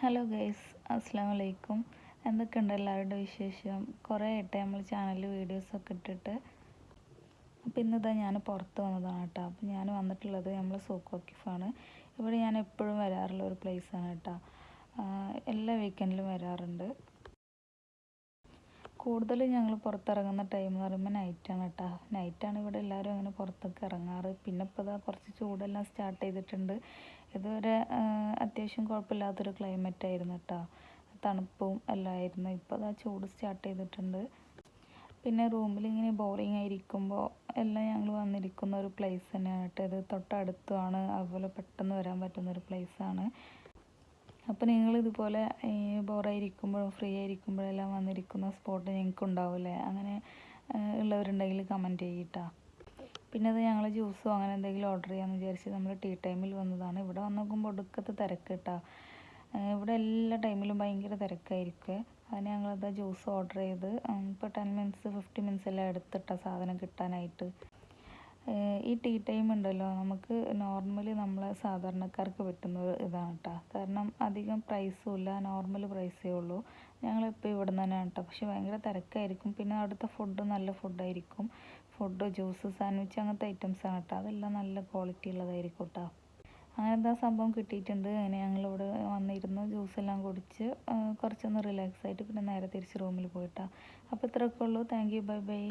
Hello guys, അസ്സാം വലൈക്കും. എന്തൊക്കെയുണ്ട് എല്ലാവരുടെ വിശേഷം? കുറേ ആയിട്ട് നമ്മൾ ചാനലിൽ വീഡിയോസൊക്കെ ഇട്ടിട്ട്. അപ്പോൾ ഇന്നിതാ ഞാൻ പുറത്ത് വന്നതാണ് കേട്ടോ. അപ്പോൾ ഞാൻ വന്നിട്ടുള്ളത് നമ്മൾ സൂക്ക് വക്കീഫാണ്. ഇവിടെ ഞാൻ എപ്പോഴും വരാറുള്ള ഒരു പ്ലേസാണ് കേട്ടോ. എല്ലാ വീക്കെൻഡിലും വരാറുണ്ട്. കൂടുതലും ഞങ്ങൾ പുറത്തിറങ്ങുന്ന ടൈം എന്ന് പറയുമ്പോൾ നൈറ്റാണ് കേട്ടോ. നൈറ്റാണ് ഇവിടെ എല്ലാവരും അങ്ങനെ പുറത്തൊക്കെ ഇറങ്ങാറ്. പിന്നെ ഇപ്പോൾ ഇതാ കുറച്ച് ചൂടെല്ലാം സ്റ്റാർട്ട് ചെയ്തിട്ടുണ്ട്. ഇതുവരെ അത്യാവശ്യം കുഴപ്പമില്ലാത്തൊരു ക്ലൈമറ്റ് ആയിരുന്നു കേട്ടോ. തണുപ്പും എല്ലാം ആയിരുന്നു. ഇപ്പോൾ ഇതാ ചൂട് സ്റ്റാർട്ട് ചെയ്തിട്ടുണ്ട്. പിന്നെ റൂമിൽ ഇങ്ങനെ ബോറിങ് ആയിരിക്കുമ്പോൾ എല്ലാം ഞങ്ങൾ വന്നിരിക്കുന്ന ഒരു പ്ലേസ് തന്നെയാണ് കേട്ടോ. ഇത് തൊട്ടടുത്തുമാണ്, അതുപോലെ പെട്ടെന്ന് വരാൻ പറ്റുന്ന ഒരു പ്ലേസാണ്. അപ്പോൾ നിങ്ങൾ ഇതുപോലെ ബോറായിരിക്കുമ്പോഴും ഫ്രീ ആയിരിക്കുമ്പോഴെല്ലാം വന്നിരിക്കുന്ന സ്പോട്ട് ഞങ്ങൾക്ക് ഉണ്ടാവില്ലേ? അങ്ങനെ ഉള്ളവരുണ്ടെങ്കിൽ കമൻറ്റ് ചെയ്യട്ടോ. പിന്നെ അത് ഞങ്ങൾ ജ്യൂസോ അങ്ങനെ എന്തെങ്കിലും ഓർഡർ ചെയ്യാമെന്ന് വിചാരിച്ച് നമ്മൾ ടീ ടൈമിൽ വന്നതാണ്. ഇവിടെ വന്ന് നോക്കുമ്പോൾ ഒടുക്കത്തെ തിരക്ക് കേട്ടോ. ഇവിടെ എല്ലാ ടൈമിലും ഭയങ്കര തിരക്കായിരിക്കും. അതിന് ഞങ്ങളത് ജ്യൂസ് ഓർഡർ ചെയ്ത് ഇപ്പോൾ 10 മിനിറ്റ്സ് 50 മിനിറ്റ്സ് എല്ലാം എടുത്തിട്ടാ സാധനം കിട്ടാനായിട്ട്. ഈ ടീ ടൈം ഉണ്ടല്ലോ, നമുക്ക് നോർമലി നമ്മളെ സാധാരണക്കാർക്ക് പറ്റുന്ന ഇതാണ് കേട്ടോ. കാരണം അധികം പ്രൈസും ഇല്ല, നോർമൽ പ്രൈസേ ഉള്ളൂ. ഞങ്ങളിപ്പോൾ ഇവിടെ നിന്ന് തന്നെയാണ് കേട്ടോ. പക്ഷേ ഭയങ്കര തിരക്കായിരിക്കും. പിന്നെ അവിടുത്തെ ഫുഡ് നല്ല ഫുഡായിരിക്കും. ഫുഡ്, ജ്യൂസ്, സാൻഡ്വിച്ച് അങ്ങനത്തെ ഐറ്റംസാണ് കേട്ടോ. അതെല്ലാം നല്ല ക്വാളിറ്റി ഉള്ളതായിരിക്കും കേട്ടോ. അങ്ങനെ എന്താ സംഭവം കിട്ടിയിട്ടുണ്ട്. അങ്ങനെ ഞങ്ങളിവിടെ വന്നിരുന്ന് ജ്യൂസെല്ലാം കുടിച്ച് കുറച്ചൊന്ന് റിലാക്സ് ആയിട്ട് പിന്നെ നേരെ തിരിച്ച് റൂമിൽ പോയിട്ടാണ്. അപ്പോൾ ഇത്രയൊക്കെ ഉള്ളൂ. Thank you, bye bye.